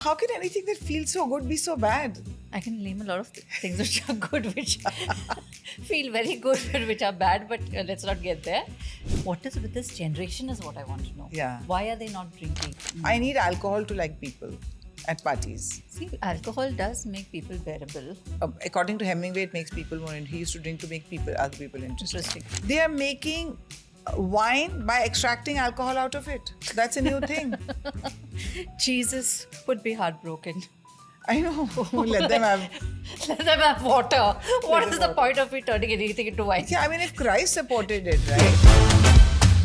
How can anything that feels so good be so bad? I can name a lot of things which are good, which feel very good, but which are bad, but let's not get there. What is with this generation is what I want to know. Yeah. Why are they not drinking? I need alcohol to like people at parties. See, alcohol does make people bearable. According to Hemingway, it makes people more. He used to drink to make other people interested. Interesting. They are making wine by extracting alcohol out of it. That's a new thing. Jesus would be heartbroken. I know. Let them have. Let them have water. What is the water. point of me turning anything into wine? Yeah, I mean, if Christ supported it, right?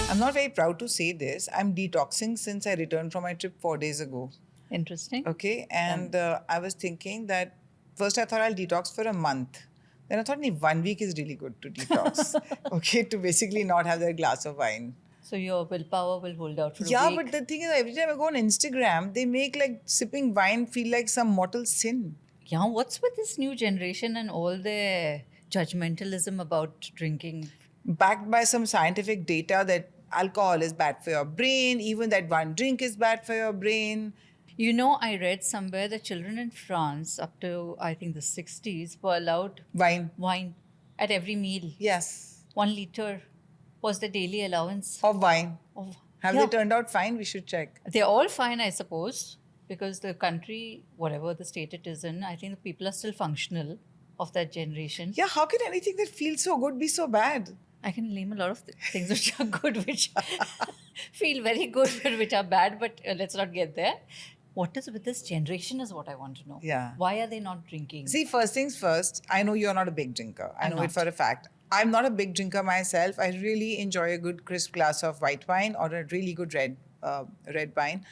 I'm not very proud to say this. I'm detoxing since I returned from my trip 4 days ago. Interesting. Okay, and I was thinking that first I thought I'll detox for a month. Then I thought, nee, 1 week is really good to detox. Okay, to basically not have that glass of wine. So your willpower will hold out for a Yeah, week. but the thing is, every time I go on Instagram, they make like sipping wine feel like some mortal sin. Yeah, what's with this new generation and all their judgmentalism about drinking? Backed by some scientific data that alcohol is bad for your brain, even that one drink is bad for your brain. You know, I read somewhere that children in France, up to I think the 60s, were allowed Wine, at every meal. yes, 1 liter was the daily allowance. of wine. Of, Have yeah. they turned out fine? We should check. They're all fine, I suppose, because the country, whatever the state it is in, I think the people are still functional of that generation. Yeah, how can anything that feels so good be so bad? I can name a lot of things which are good, which feel very good, but which are bad, but let's not get there. What is with this generation is what I want to know. Yeah. Why are they not drinking? See, first things first, I know you're not a big drinker. I I'm know not. it for a fact. I'm not a big drinker myself. I really enjoy a good crisp glass of white wine or a really good red wine.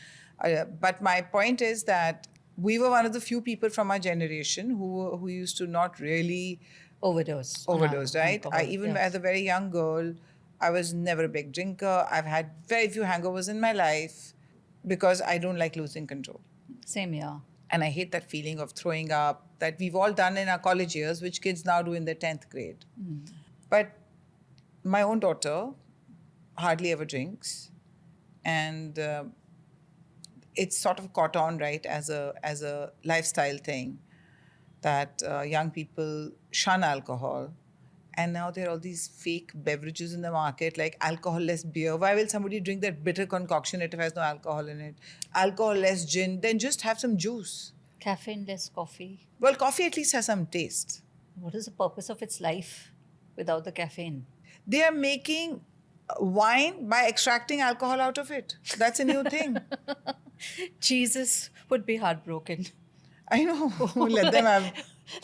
But my point is that we were one of the few people from our generation who used to not really Overdose. right? Alcohol, Even yeah. as a very young girl, I was never a big drinker. I've had very few hangovers in my life because I don't like losing control. Same here. And I hate that feeling of throwing up that we've all done in our college years, which kids now do in their 10th grade. But my own daughter hardly ever drinks. And it's sort of caught on, right, as a lifestyle thing that young people shun alcohol. And now there are all these fake beverages in the market, like alcohol-less beer. Why will somebody drink that bitter concoction if it has no alcohol in it? Alcohol-less gin, then just have some juice. Caffeine less coffee. Well, coffee at least has some taste. What is the purpose of its life without the caffeine? They are making wine by extracting alcohol out of it. That's a new thing. Jesus would be heartbroken. I know. Let them have.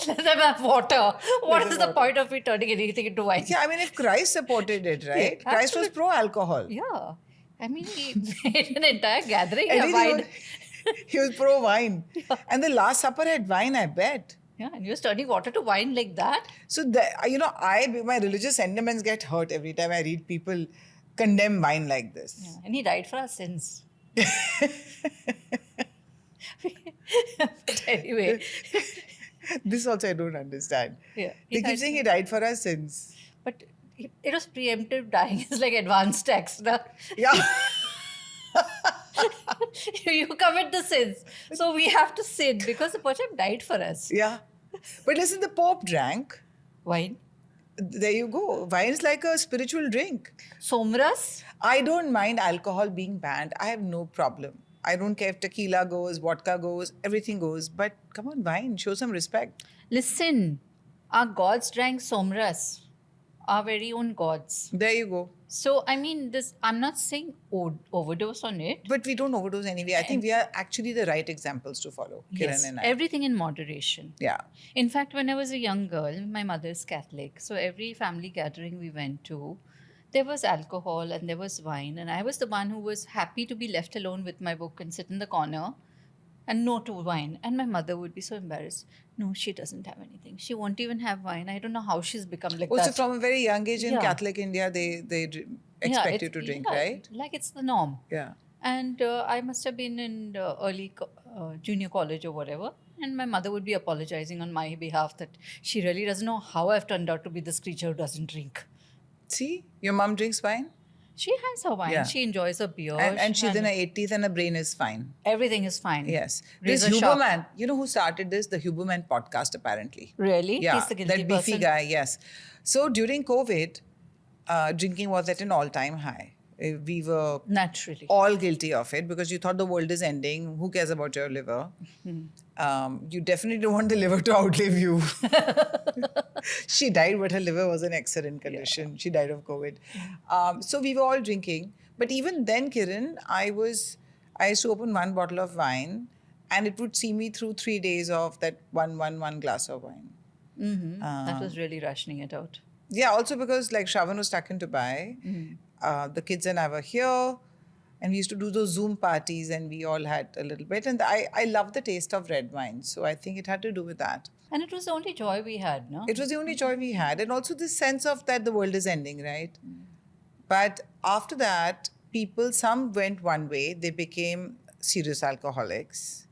Let them have water. What them is the water. point of me turning anything into wine? Yeah, I mean, if Christ supported it, right? Yeah, Christ was pro-alcohol. Yeah. I mean, he made an entire gathering And of wine. he was pro-wine. And the Last Supper had wine, I bet. Yeah, and he was turning water to wine like that. So, my religious sentiments get hurt every time I read people condemn wine like this. Yeah, and he died for our sins. But anyway, This also I don't understand. yeah. They keep saying he died for our sins. But it was preemptive dying. It's like advanced tax. Na? Yeah. You commit the sins. So we have to sin because the person died for us. Yeah. But listen, the Pope drank. Wine. There you go. Wine is like a spiritual drink. Somras. I don't mind alcohol being banned. I have no problem. I don't care if tequila goes, vodka goes, everything goes. But come on, wine, show some respect. Listen, our gods drank Somras. Our very own gods. There you go. So, I mean, I'm not saying overdose on it. But we don't overdose anyway. I think we are actually the right examples to follow, Kiran Yes, and I. everything in moderation. Yeah. In fact, when I was a young girl, my mother is Catholic. So every family gathering we went to, there was alcohol and there was wine. And I was the one who was happy to be left alone with my book and sit in the corner and no to wine. And my mother would be so embarrassed. No, she doesn't have anything. She won't even have wine. I don't know how she's become like Also, that. from a very young age in Yeah. Catholic India, they expect you to drink, right? Like it's the norm. Yeah. And I must have been in early junior college or whatever. And my mother would be apologizing on my behalf that she really doesn't know how I've turned out to be this creature who doesn't drink. See, your mom drinks wine? She has her wine. Yeah. She enjoys her beer. And she's in her 80s and her brain is fine. Everything is fine. Yes. This Razor sharp. Huberman, you know who started this? The Huberman podcast, apparently. Really? Yeah. He's the guilty That beefy person. guy, yes. So during COVID, drinking was at an all-time high. We were Naturally. all guilty of it because you thought the world is ending. Who cares about your liver? You definitely don't want the liver to outlive you. She died, but her liver was in excellent condition. She died of COVID. So we were all drinking. But even then, Kiran, I used to open one bottle of wine and it would see me through 3 days of that one glass of wine. That was really rationing it out. Yeah, also because like Shravan was stuck in Dubai, the kids and I were here, and we used to do those Zoom parties, and we all had a little bit. And I love the taste of red wine, so I think it had to do with that. And it was the only joy we had, no? It was the only joy we had, and also this sense of that the world is ending, right? But after that, some went one way, they became serious alcoholics.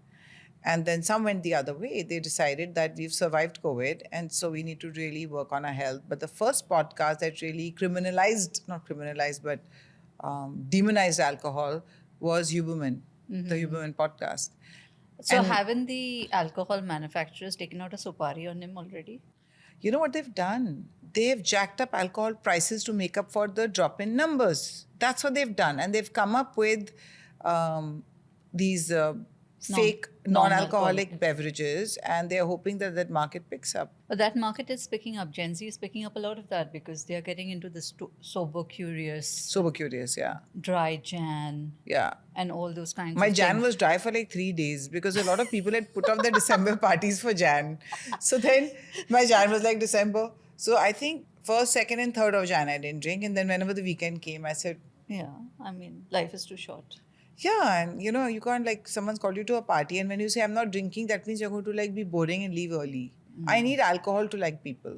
And then some went the other way. They decided that we've survived COVID and so we need to really work on our health. But the first podcast that really demonized alcohol was Huberman, the Huberman podcast. So haven't the alcohol manufacturers taken out a supari on him already? You know what they've done? They've jacked up alcohol prices to make up for the drop in numbers. That's what they've done. And they've come up with these fake non-alcoholic beverages, and they're hoping that that market picks up. But that market is picking up. Gen Z is picking up a lot of that because they are getting into the sober curious, Yeah. dry Jan, Yeah. and all those kinds My of Jan things. was dry for like 3 days because a lot of people had put off their December parties for Jan. So then my Jan was like December. So I think 1st, 2nd, and 3rd of Jan I didn't drink. And then whenever the weekend came, I said, Yeah, I mean, life is too short. yeah, and you know, you can't like someone's called you to a party, and when you say I'm not drinking, that means you're going to like be boring and leave early. I need alcohol to like people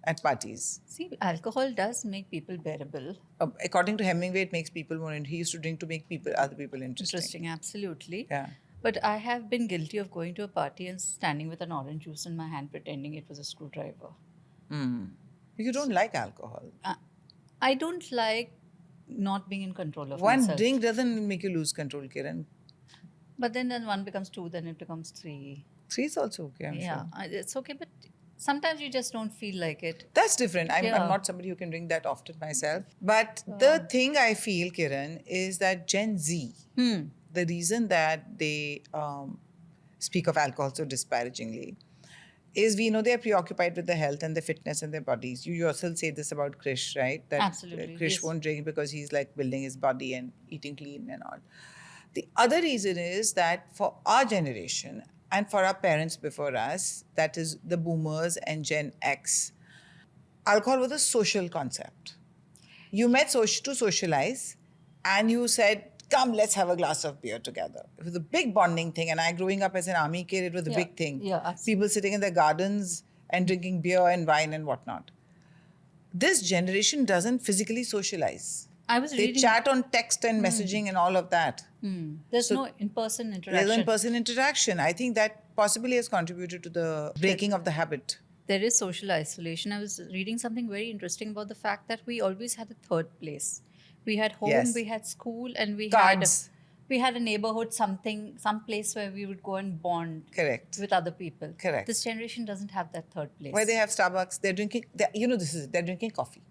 at parties. See, alcohol does make people bearable. According to Hemingway, it makes people more. He used to drink to make other people interesting. Interesting, absolutely. Yeah. But I have been guilty of going to a party and standing with an orange juice in my hand pretending it was a screwdriver. You don't like alcohol. I don't like not being in control of One myself. drink doesn't make you lose control, Kiran. But then one becomes 2, then it becomes 3. 3 is also okay, I'm Yeah, sure. it's okay, but sometimes you just don't feel like it. That's different. I'm Yeah. not somebody who can drink that often myself. But the thing I feel, Kiran, is that Gen Z, the reason that they speak of alcohol so disparagingly is we know they're preoccupied with their health and their fitness and their bodies. You yourself say this about Krish, right? That Absolutely, Krish yes. won't drink because he's like building his body and eating clean and all. The other reason is that for our generation and for our parents before us, that is the boomers and Gen X, alcohol was a social concept. You met to socialize and you said, come, let's have a glass of beer together. It was a big bonding thing. And I, growing up as an army kid, it was a Yeah. big thing. Yeah, absolutely. People sitting in their gardens and drinking beer and wine and whatnot. This generation doesn't physically socialize. I was They reading. chat on text and messaging and all of that. There's So no in-person interaction. There's in-person interaction. I think that possibly has contributed to the breaking of the habit. There is social isolation. I was reading something very interesting about the fact that we always had a third place. We had home, Yes. we had school, and we Cards. had a neighborhood, some place where we would go and bond Correct. with other people. Correct. This generation doesn't have that third place. Where they have Starbucks, they're drinking, they're drinking coffee.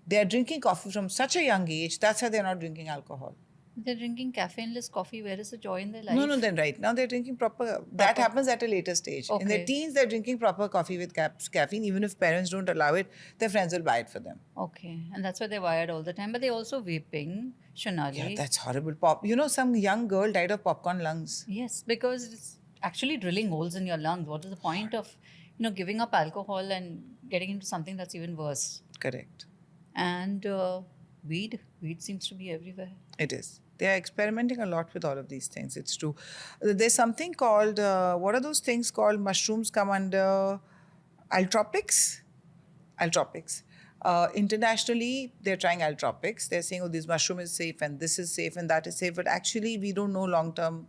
They're drinking coffee from such a young age, that's why they're not drinking alcohol. They're drinking caffeineless coffee. Where is the joy in their life? No, then right now they're drinking proper. That happens at a later stage. In their Okay. teens, they're drinking proper coffee with caffeine. Even if parents don't allow it, their friends will buy it for them. Okay, and that's why they're wired all the time. But they also vaping, Shonali. Yeah, that's horrible. Some young girl died of popcorn lungs. Yes, because it's actually drilling holes in your lungs. What is the point of, giving up alcohol and getting into something that's even worse? Correct. And weed seems to be everywhere. It is. They are experimenting a lot with all of these things. It's true. There's something called, what are those things called? Mushrooms come under allotropics? Allotropics. Internationally, they're trying allotropics. They're saying, oh, this mushroom is safe and this is safe and that is safe. But actually, we don't know long-term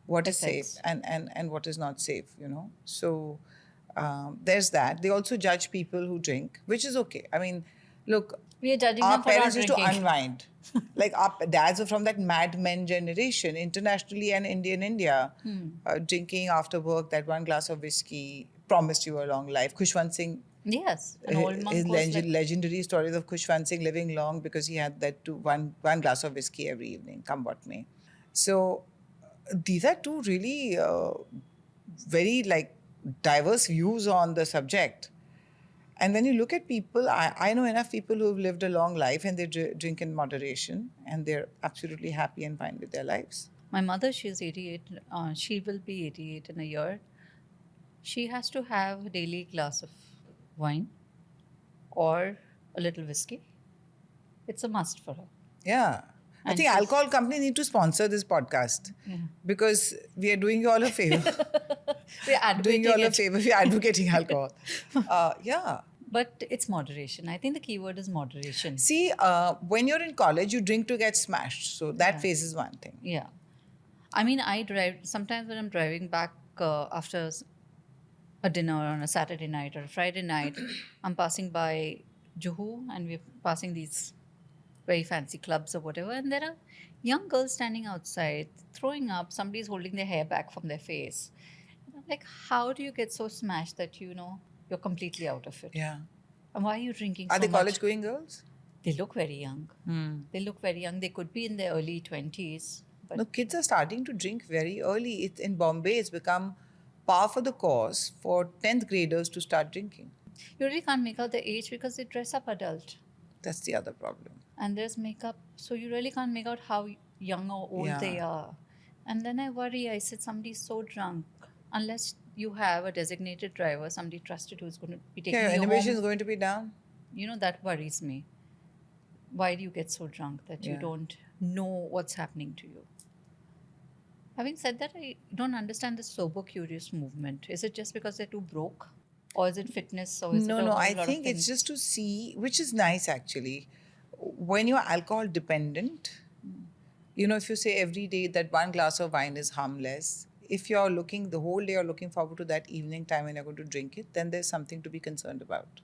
what is Effects. safe and what is not safe, So there's that. They also judge people who drink, which is okay. I mean, Look, We are judging our them for not parents used to drinking. unwind. Like our dads were from that Mad Men generation, internationally and India, drinking after work that one glass of whiskey promised you a long life. Khushwant Singh, Yes, an old monk was like, legendary stories of Khushwant Singh living long because he had that one glass of whiskey every evening, come what may. So these are two really very like diverse views on the subject. And when you look at people, I know enough people who've lived a long life and they drink in moderation and they're absolutely happy and fine with their lives. my mother, she's 88. She will be 88 in a year. She has to have a daily glass of wine or a little whiskey. It's a must for her. Yeah. I And think she's- alcohol company need to sponsor this podcast because we are doing you all a favor. We're Doing you all advocating a it. favor. We're advocating alcohol. Yeah. But it's moderation. I think the key word is moderation. See, when you're in college, you drink to get smashed. So that phase is one thing. Yeah. I mean, I drive, sometimes when I'm driving back after a dinner on a Saturday night or a Friday night, I'm passing by Juhu and we're passing these very fancy clubs or whatever, and there are young girls standing outside throwing up. Somebody's holding their hair back from their face. And I'm like, how do you get so smashed that you're completely out of it? Yeah. And why are you drinking Are so they much? college going girls? They look very young. They look very young. They could be in their early 20s. But No, kids are starting to drink very early. It's in Bombay, it's become par for the course for 10th graders to start drinking. you really can't make out the age because they dress up adult. That's the other problem. And there's makeup. So you really can't make out how young or old they Yeah. are. And then I worry. I said, somebody's so drunk. Unless you have a designated driver, somebody trusted who's going to be taking Yeah, you innovation is home. going to be down. That worries me. Why do you get so drunk that you Yeah. don't know what's happening to you? Having said that, I don't understand the sober curious movement. Is it just because they're too broke? Or is it fitness? Or is it a No, whole I lot of think it's things? just to see, which is nice actually. When you're alcohol dependent, if you say every day that one glass of wine is harmless, if you're looking the whole day, you're looking forward to that evening time when you're going to drink it, then there's something to be concerned about.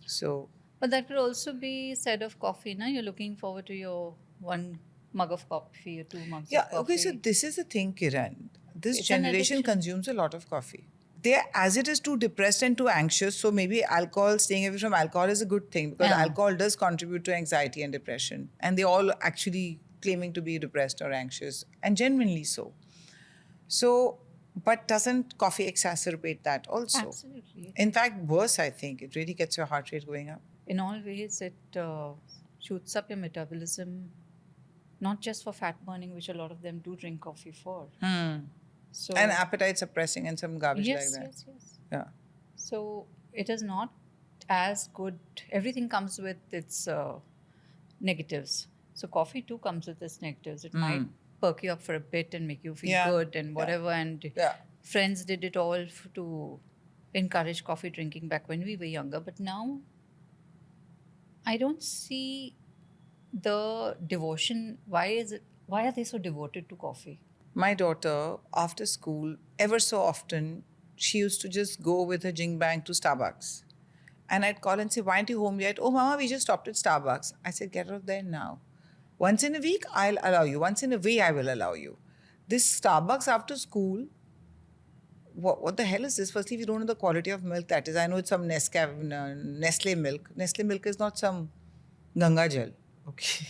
So, But that could also be said of coffee, na? You're looking forward to your one mug of coffee or 2 mugs yeah, of coffee. okay, so this is the thing, Kiran. This It's an generation addiction. consumes a lot of coffee. They're, as it is, too depressed and too anxious, so maybe alcohol, staying away from alcohol is a good thing because Yeah. alcohol does contribute to anxiety and depression. And they all actually claiming to be depressed or anxious, and genuinely so. So, but doesn't coffee exacerbate that also? Absolutely. In fact, worse, I think. It really gets your heart rate going up. In all ways, it shoots up your metabolism, not just for fat burning, which a lot of them do drink coffee for. So And appetite suppressing and some garbage yes, like that. yes. Yeah. So it is not as good. Everything comes with its negatives. So coffee too comes with its negatives. It might perk you up for a bit and make you feel Yeah. good and whatever. And Yeah. friends did it all to encourage coffee drinking back when we were younger. But now I don't see the devotion. Why are they so devoted to coffee? My daughter, after school, ever so often, she used to just go with her jing bang to Starbucks. And I'd call and say, "Why aren't you home yet?" "Oh, Mama, we just stopped at Starbucks." I said, "Get out of there now. Once in a week, I'll allow you. Once in a way, I will allow you. This Starbucks after school, what the hell is this? Firstly, we don't know the quality of milk that is. I know it's some Nestle milk. Nestle milk is not some Ganga Jal. Okay.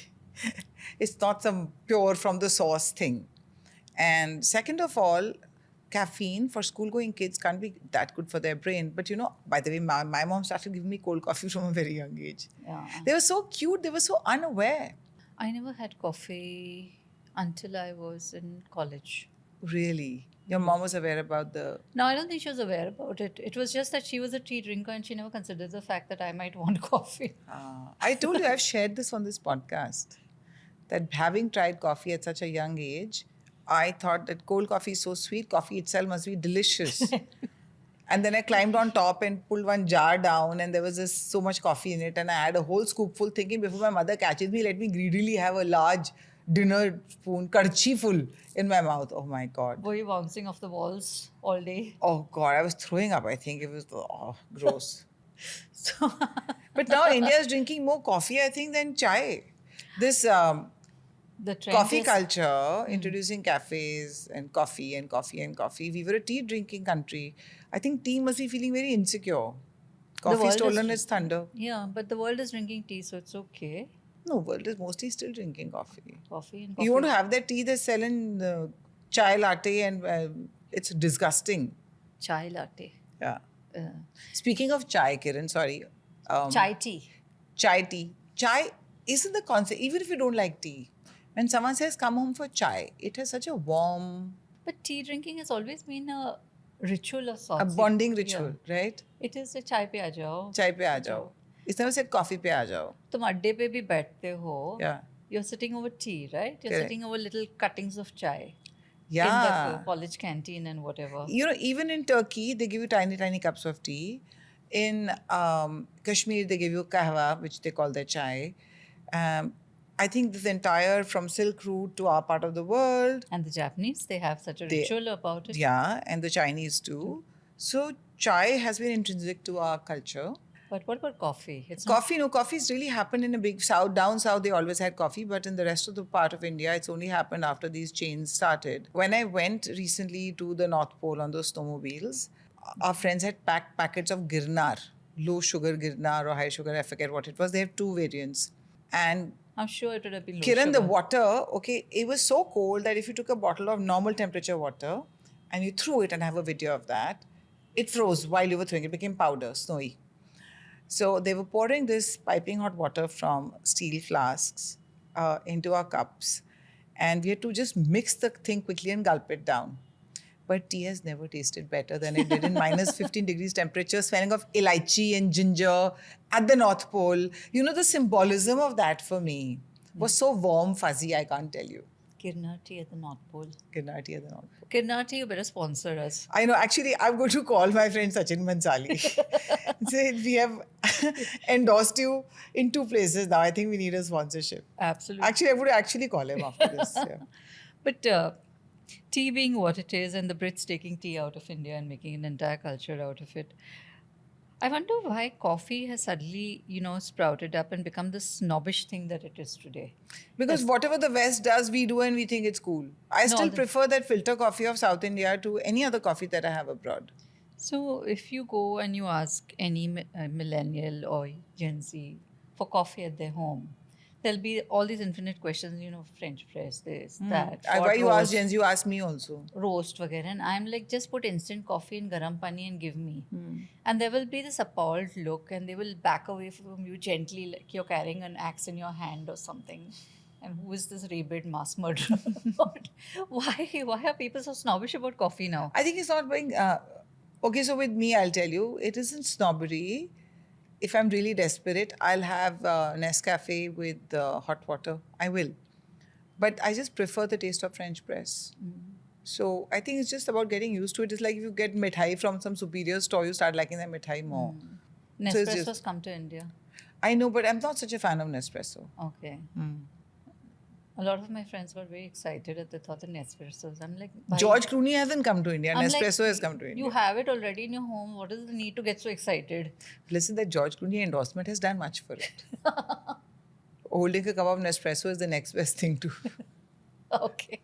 It's not some pure from the source thing. And second of all, caffeine for school-going kids can't be that good for their brain. But by the way, my mom started giving me cold coffee from a very young age. Yeah. They were so cute. They were so unaware. I never had coffee until I was in college. Really. Your mom was aware about the... No, I don't think she was aware about it. It was just that she was a tea drinker and she never considered the fact that I might want coffee. I told you, I've shared this on this podcast, that having tried coffee at such a young age, I thought that cold coffee is so sweet, coffee itself must be delicious. And then I climbed on top and pulled one jar down and there was so much coffee in it and I had a whole scoopful thinking before my mother catches me, let me greedily have a large dinner spoon, karchi full in my mouth. Oh my God. Were you bouncing off the walls all day? Oh God, I was throwing up, I think. It was gross. So But now India is drinking more coffee, I think, than chai. This The trend coffee is culture, introducing cafes and coffee and coffee and coffee. We were a tea drinking country. I think tea must be feeling very insecure. the Coffee world stolen is its thunder. yeah, but the world is drinking tea, so it's okay. No, world is mostly still drinking coffee. Coffee and You want coffee to have that tea they sell in chai latte, and it's disgusting. chai latte. Yeah. Uh, Speaking of chai, Kiran, sorry. chai tea. Chai tea. Chai isn't the concept, even if you don't like tea. When someone says come home for chai, it has such a warm, But tea drinking has always been a ritual of sorts. a bonding Yeah. ritual, right? It is a chai pe aa jao. Chai pe aa jao. It's never said coffee pe aa jao. तुम अड्डे पे भी बैठते हो. Yeah. You're sitting over tea, right? You're Correct. sitting over little cuttings of chai. In Yeah. the college canteen and whatever. You know, even in Turkey, they give you tiny, tiny cups of tea. In Kashmir, they give you kahwa, which they call their chai. I think this entire from Silk Route to our part of the world. And the Japanese, they have such a ritual about it. Yeah, and the Chinese too. So chai has been intrinsic to our culture. But what about coffee? It's Coffee, no, coffee's really happened in a big south. Down south, they always had coffee, but in the rest of the part of India, it's only happened after these chains started. When I went recently to the North Pole on those snowmobiles, our friends had packed packets of Girnar, low sugar Girnar or high sugar, I forget what it was. They have two variants. And I'm sure it would have been low Kiran, the sugar. water, okay, it was so cold that if you took a bottle of normal temperature water and you threw it, and I have a video of that, it froze while you were throwing it, became powder, snowy. So they were pouring this piping hot water from steel flasks into our cups, and we had to just mix the thing quickly and gulp it down. But tea has never tasted better than it did in minus 15 degrees temperature, smelling of elaichi and ginger at the North Pole. You know, the symbolism of that for me was so warm, fuzzy, I can't tell you. Kirnar tea at the North Pole. Kirnar tea at the North Pole. Kirnar tea, you better sponsor us. I know. Actually, I'm going to call my friend Sachin Bhansali. Say, we have endorsed you in two places now. I think we need a sponsorship. Absolutely. Actually, I would actually call him after this. Yeah. But tea being what it is, and the Brits taking tea out of India and making an entire culture out of it, I wonder why coffee has suddenly, sprouted up and become the snobbish thing that it is today. Because whatever the West does, we do and we think it's cool. I still the- prefer that filter coffee of South India to any other coffee that I have abroad. So if you go and you ask any millennial or Gen Z for coffee at their home, there'll be all these infinite questions, French press, this, that. Why what you ask roast, Jens, you ask me also. roast, vagara. And I'm like, just put instant coffee in garam pani and give me. And there will be this appalled look, and they will back away from you gently, like you're carrying an axe in your hand or something. And who is this rabid mass murderer? Why are people so snobbish about coffee now? I think it's not being... okay, so with me, I'll tell you, it isn't snobbery. If I'm really desperate, I'll have Nescafe with hot water. I will. But I just prefer the taste of French press. So I think it's just about getting used to it. It's like if you get mithai from some superior store, you start liking that mithai more. So it's Nespresso's just- come to India. I know, but I'm not such a fan of Nespresso. Okay. A lot of my friends got very excited at the thought of Nespressos. I'm like, why- George Clooney hasn't come to India. I'm like, Nespresso has come to India. You have it already in your home. What is the need to get so excited? Listen, that George Clooney endorsement has done much for it. Holding a cup of Nespresso is the next best thing to... Okay.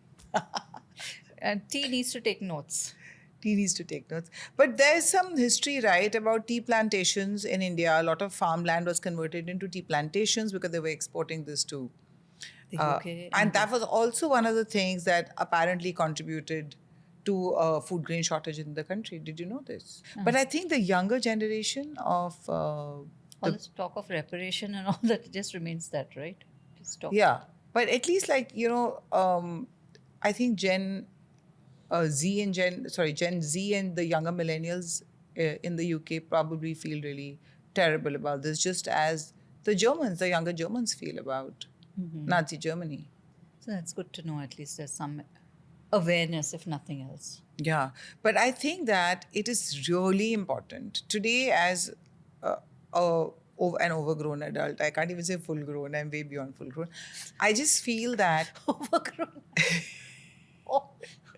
And tea needs to take notes. Tea needs to take notes. But there's some history, right, about tea plantations in India. A lot of farmland was converted into tea plantations because they were exporting this too. The UK. And that was also one of the things that apparently contributed to a food grain shortage in the country. Did you know this? But I think the younger generation of... all this talk of reparation and all that just remains that, right? Just talk. yeah. But at least I think Gen Z and the younger millennials in the UK probably feel really terrible about this, just as the younger Germans feel about Nazi Germany. So that's good to know. At least there's some awareness, if nothing else. Yeah. But I think that it is really important. Today, as an overgrown adult, I can't even say full grown, I'm way beyond full grown. I just feel that... Overgrown. Oh.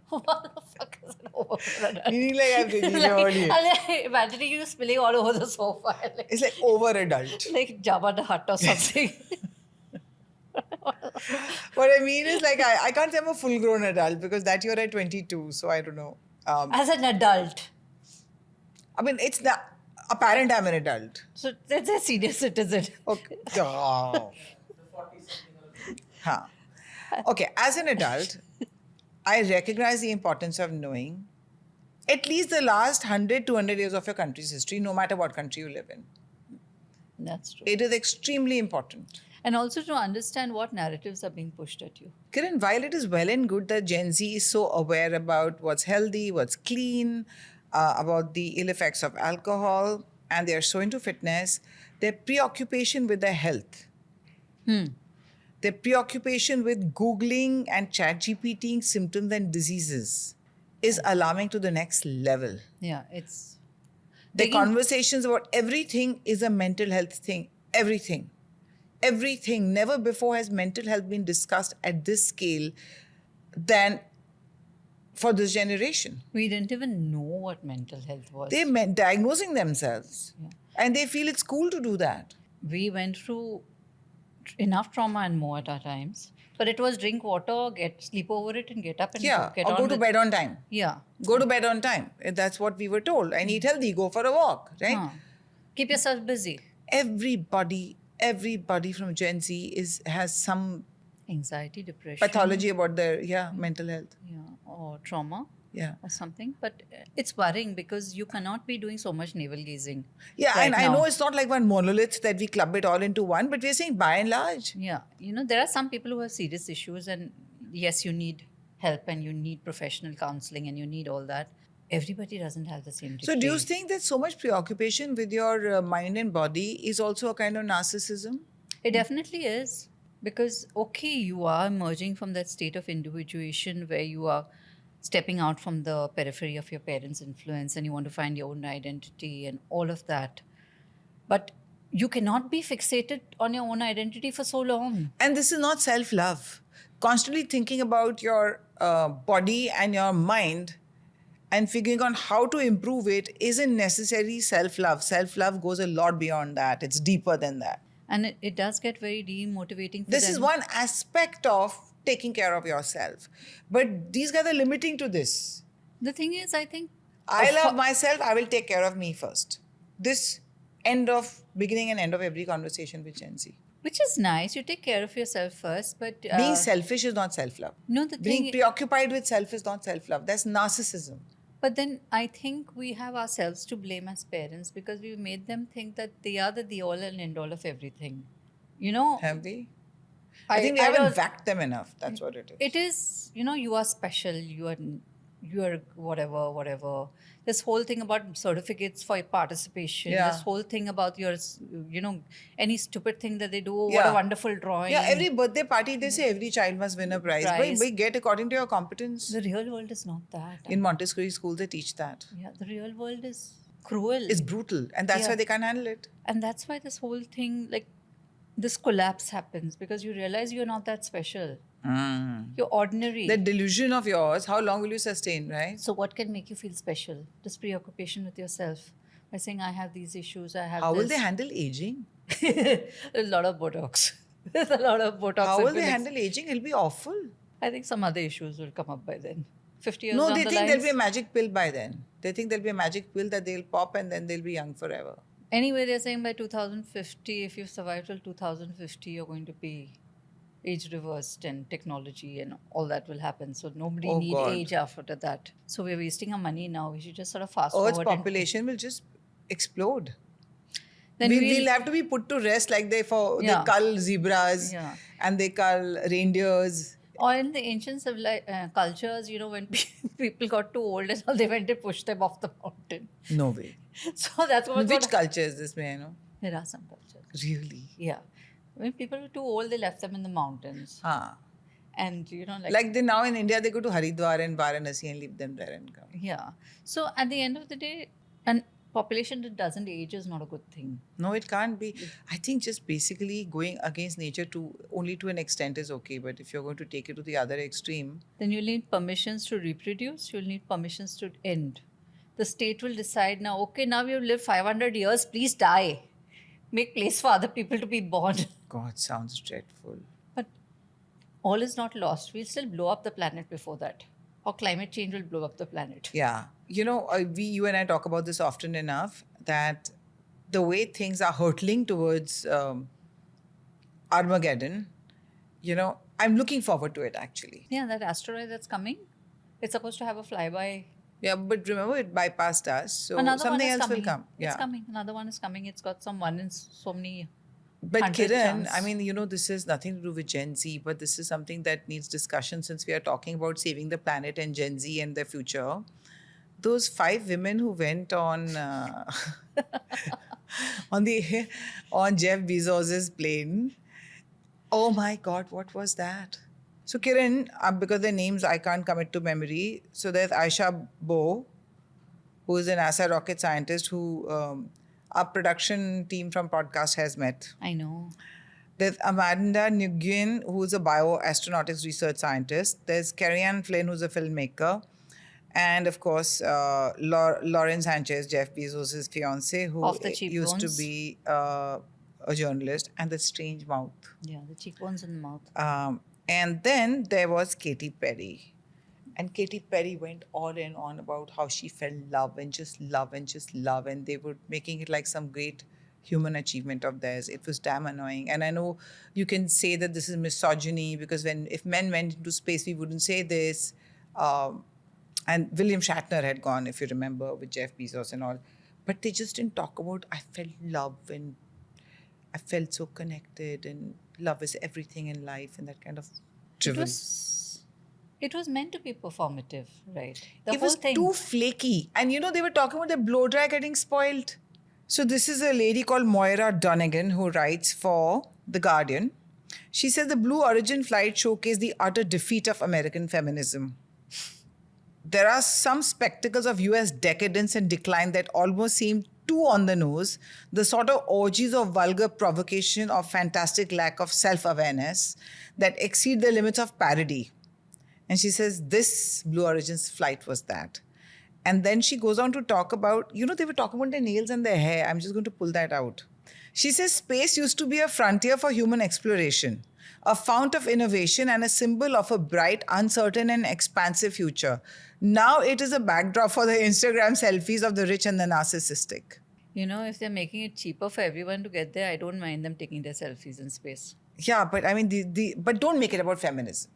What the fuck is an over for adult? Meaning like I've really heard it. like, imagining you spilling all over the sofa. Like, It's like over adult. like Jabba the Hutt or something. What I mean is like I can't say I'm a full grown adult because that year at 22, so I don't know. As an adult. I mean, it's the apparent I'm an adult. So that's a senior citizen. Okay. Oh. Huh. Okay, as an adult, I recognize the importance of knowing at least the last 100, 200 years of your country's history, no matter what country you live in. That's true. It is extremely important. And also to understand what narratives are being pushed at you. Kiran, while it is well and good that Gen Z is so aware about what's healthy, what's clean, about the ill effects of alcohol, and they are so into fitness, their preoccupation with their health, their preoccupation with Googling and ChatGPTing symptoms and diseases is alarming to the next level. Yeah, it's... The conversations about everything is a mental health thing. Everything. Everything. Never before has mental health been discussed at this scale than for this generation. We didn't even know what mental health was. They're diagnosing themselves. Yeah. And they feel it's cool to do that. We went through enough trauma and more at our times. But it was drink water, sleep over it and get up and get or on go to with- bed on time. Yeah. Go to bed on time. That's what we were told. And eat healthy. Go for a walk. Right? Huh. Keep yourself busy. Everybody from Gen Z has some Anxiety, depression. pathology about their mental health. Yeah. Or trauma. Yeah. Or something. But it's worrying because you cannot be doing so much navel gazing. Yeah, right and I now. know it's not like one monolith that we club it all into one, but we're saying by and large. Yeah. There are some people who have serious issues, and yes, you need help and you need professional counseling and you need all that. Everybody doesn't have the same degree. So do you think that so much preoccupation with your mind and body is also a kind of narcissism? It definitely is. Because, okay, you are emerging from that state of individuation where you are stepping out from the periphery of your parents' influence and you want to find your own identity and all of that. But you cannot be fixated on your own identity for so long. And this is not self-love. Constantly thinking about your body and your mind and figuring out how to improve it isn't necessarily self-love. Self-love goes a lot beyond that. It's deeper than that. And it does get very demotivating for This them. is one aspect of taking care of yourself. But these guys are limiting to this. The thing is, I think... I love myself, I will take care of me first. This beginning and end of every conversation with Gen Z. Which is nice. You take care of yourself first, but... Being selfish is not self-love. No, the Being thing... preoccupied with self is not self-love. That's narcissism. But then I think we have ourselves to blame as parents because we made them think that they are the all and end all of everything. Have we? I think we haven't whacked them enough. That's what it is. It is, you are special. You are whatever. This whole thing about certificates for participation. Yeah. This whole thing about your, any stupid thing that they do. What Yeah. a wonderful drawing. Yeah, every birthday party, they say every child must win a prize. But get according to your competence. The real world is not that. In Montessori schools, they teach that. Yeah, the real world is cruel. It's brutal. And that's why they can't handle it. And that's why this whole thing, this collapse happens because you realize you're not that special. You're ordinary. That delusion of yours, how long will you sustain, right? So what can make you feel special? This preoccupation with yourself. By saying, I have these issues, I have How this. will they handle aging? A lot of Botox. There's a lot of Botox. How and will they fillings. handle aging? It'll be awful. I think some other issues will come up by then. 50 years No, down they the think lines. there'll be a magic pill by then. They think there'll be a magic pill that they'll pop and then they'll be young forever. Anyway, they're saying by 2050, if you survive till 2050, you're going to be age reversed and technology and all that will happen. So nobody need God. age after that. So we're wasting our money now. We should just sort of fast Earth's forward. population will just explode. Then We'll have to be put to rest like they cull zebras and they cull reindeers. Or in the ancient cultures, when people got too old and all, they went and pushed them off the mountain. No way. So that's what... Which culture is this, may I know? There are some cultures. Really? Yeah. When people were too old, they left them in the mountains. And, like they now in India, they go to Haridwar and Varanasi and leave them there and come. Yeah. So at the end of the day, and Population that doesn't age is not a good thing. No, it can't be. I think just basically going against nature to only to an extent is okay. But if you're going to take it to the other extreme, Then you'll need permissions to reproduce, you'll need permissions to end. The state will decide now, okay, now you've lived 500 years, please die. Make place for other people to be born. God, sounds dreadful. But all is not lost. We'll still blow up the planet before that. Or climate change will blow up the planet. Yeah. You and I talk about this often enough that the way things are hurtling towards Armageddon, I'm looking forward to it actually. Yeah, that asteroid that's coming, it's supposed to have a flyby. Yeah, but remember it bypassed us, so Another one something is else coming. will come. It's Yeah. coming. Another one is coming. It's got some one in so many. But 100 Kiran, chance. I mean, this is nothing to do with Gen Z, but this is something that needs discussion since we are talking about saving the planet and Gen Z and their future. Those 5 women who went on on Jeff Bezos's plane. Oh my God, what was that? So Kiran, because their names I can't commit to memory. So there's Aisha Bo, who is a NASA rocket scientist who our production team from podcast has met. I know. There's Amanda Nguyen, who's a bioastronautics research scientist. There's Carrie-Anne Flynn, who's a filmmaker. And of course, Lauren Sanchez, Jeff Bezos' fiance, who Off the cheekbones. used to be a journalist, and the strange mouth. Yeah, the cheekbones in the mouth. And then there was Katy Perry. And Katy Perry went on and on about how she felt love and just love and just love. And they were making it like some great human achievement of theirs. It was damn annoying. And I know you can say that this is misogyny because if men went into space, we wouldn't say this. And William Shatner had gone, if you remember, with Jeff Bezos and all. But they just didn't talk about, I felt love and I felt so connected and love is everything in life and that kind of driven. It was meant to be performative, right? It was too flaky. And they were talking about the blow dry getting spoiled. So this is a lady called Moira Donegan who writes for The Guardian. She says the Blue Origin flight showcased the utter defeat of American feminism. There are some spectacles of US decadence and decline that almost seem too on the nose, the sort of orgies of vulgar provocation or fantastic lack of self-awareness that exceed the limits of parody. And she says this Blue Origin's flight was that. And then she goes on to talk about, they were talking about their nails and their hair. I'm just going to pull that out. She says space used to be a frontier for human exploration, a fount of innovation and a symbol of a bright, uncertain and expansive future. Now it is a backdrop for the Instagram selfies of the rich and the narcissistic. If they're making it cheaper for everyone to get there, I don't mind them taking their selfies in space. Yeah, but I mean, but don't make it about feminism.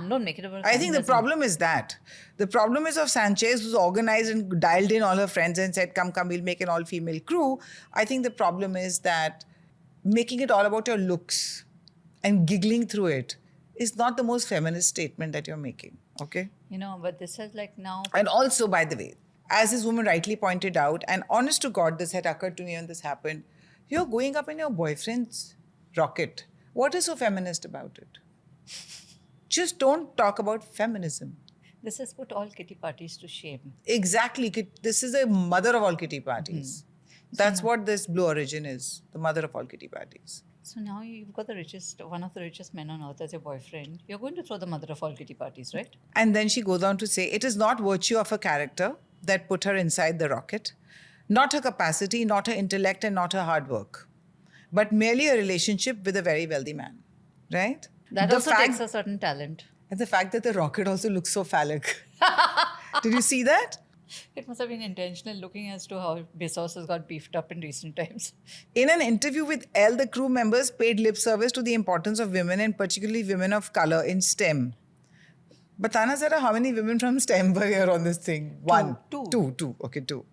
Don't make it about I think the problem is that. The problem is of Sanchez, who's organized and dialed in all her friends and said, come, we'll make an all-female crew. I think the problem is that making it all about your looks and giggling through it is not the most feminist statement that you're making, okay? But this is like now... And also, by the way, as this woman rightly pointed out, and honest to God, this had occurred to me when this happened, you're going up in your boyfriend's rocket. What is so feminist about it? Just don't talk about feminism. This has put all kitty parties to shame. Exactly. This is a mother of all kitty parties. That's what this Blue Origin is, the mother of all kitty parties. So now you've got one of the richest men on earth as your boyfriend. You're going to throw the mother of all kitty parties, right? And then she goes on to say, it is not virtue of her character that put her inside the rocket, not her capacity, not her intellect, and not her hard work, but merely a relationship with a very wealthy man, right? That also takes a certain talent. And the fact that the rocket also looks so phallic. Did you see that? It must have been intentional looking as to how Bezos has got beefed up in recent times. In an interview with Elle, the crew members paid lip service to the importance of women and particularly women of color in STEM. Batana Zara, how many women from STEM were here on this thing? Two. Okay, two.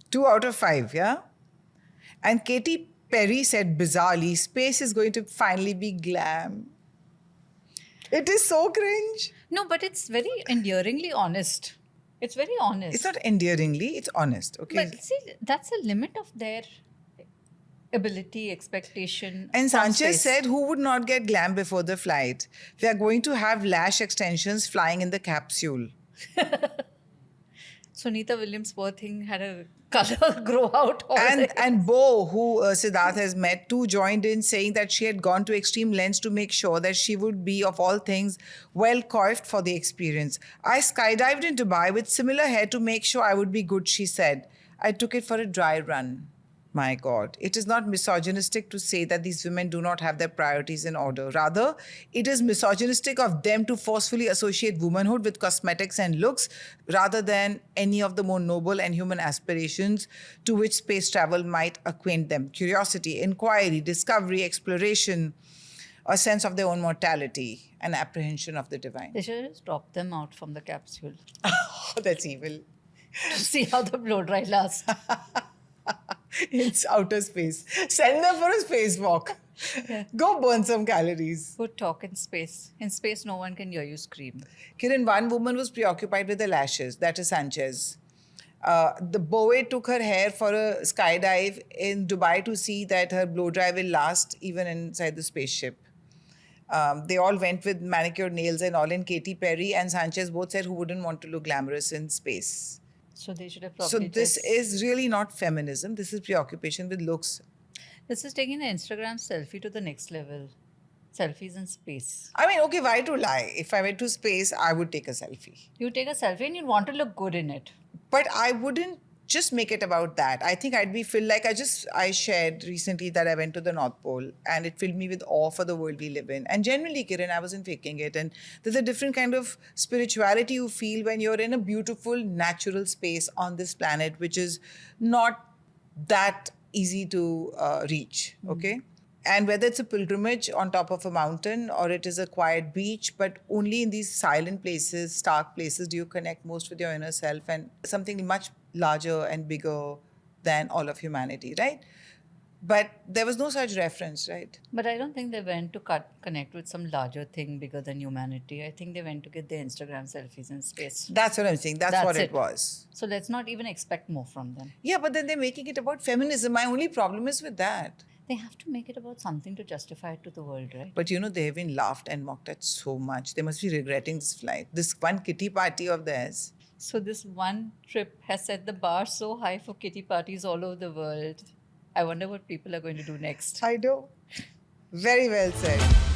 2 out of 5, yeah? And Katy Perry said bizarrely, space is going to finally be glam. It is so cringe. No, but it's very endearingly honest. It's very honest. It's not endearingly, it's honest, okay? But see, that's the limit of their ability, expectation. And some Sanchez space. said, who would not get glam before the flight? We are going to have lash extensions flying in the capsule. Sunita Williams' poor thing had a color grow out. And Bo, who Siddharth has met too, joined in saying that she had gone to extreme lengths to make sure that she would be, of all things, well coiffed for the experience. I skydived in Dubai with similar hair to make sure I would be good, she said. I took it for a dry run. My God, it is not misogynistic to say that these women do not have their priorities in order. Rather, it is misogynistic of them to forcefully associate womanhood with cosmetics and looks rather than any of the more noble and human aspirations to which space travel might acquaint them. Curiosity, inquiry, discovery, exploration, a sense of their own mortality, and apprehension of the divine. They should just drop them out from the capsule That's evil. to see how the blow dry lasts. It's outer space. Send them for a spacewalk. Yeah. Go burn some calories. Go talk in space. In space, no one can hear you scream. Kiran, one woman was preoccupied with her lashes. That is Sanchez. The Bowie took her hair for a skydive in Dubai to see that her blow dry will last even inside the spaceship. They all went with manicured nails and all in. Katy Perry and Sanchez both said who wouldn't want to look glamorous in space. So they should have So probably this is really not feminism. This is preoccupation with looks. This is taking an Instagram selfie to the next level. Selfies in space. I mean, okay, why to lie? If I went to space, I would take a selfie. You take a selfie and you want to look good in it. But I wouldn't just make it about that. I think I'd be filled like I shared recently that I went to the North Pole and it filled me with awe for the world we live in. And generally, Kiran, I wasn't faking it. And there's a different kind of spirituality you feel when you're in a beautiful natural space on this planet, which is not that easy to reach. Okay. And whether it's a pilgrimage on top of a mountain or it is a quiet beach, but only in these silent places, stark places, do you connect most with your inner self and something much larger and bigger than all of humanity, right? But there was no such reference, right? But I don't think they went to connect with some larger thing bigger than humanity. I think they went to get their Instagram selfies in space. That's what I'm saying. That's what it was. So let's not even expect more from them. Yeah, but then they're making it about feminism. My only problem is with that. They have to make it about something to justify it to the world, right? But they have been laughed and mocked at so much. They must be regretting this flight. This one kitty party of theirs. So this one trip has set the bar so high for kitty parties all over the world. I wonder what people are going to do next. I know. Very well said.